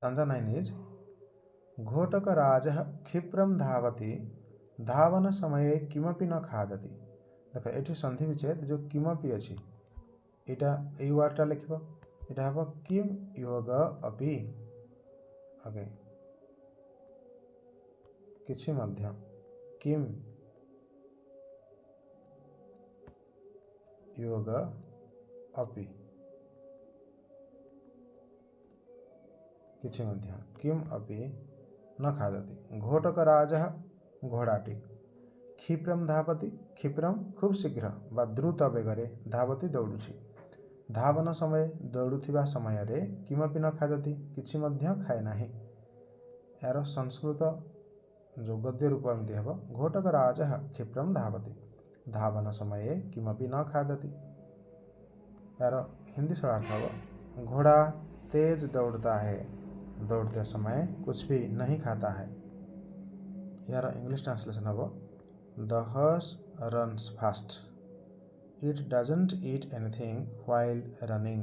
Stanza 9 is घोटकराजः क्षिप्रं धावति धावन समये किमपि न खादति। देख ये सन्धि विच्छेद जो किमपि अच्छी इटा यही वार्डटा लिखब इटा हम किम योग अपि ओके किछि मध्य किम योग अपि किछि मध्य किम अपि न खादति। घोटकराजः घोड़ाटी क्षिप्रम धावति क्षिप्रम खूब शीघ्र बा द्रुत बेगरे धावति दौड़ुछि धावन समय दौड़ुथिबा समय रे किमपि न खादति किछि मध्य खाए नाही। यार संस्कृत जो गद्य रूप एमती हेब घोटकराजः क्षिप्रम धावति धावन समये किमपि न खादति। यार हिंदी शब्दार्थ हेब घोड़ा तेज दौड़ता है दौड़ते समय कुछ भी नहीं खाता है। यार इंग्लिश ट्रांसलेशन हेब The horse runs fast. It doesn't eat anything while running.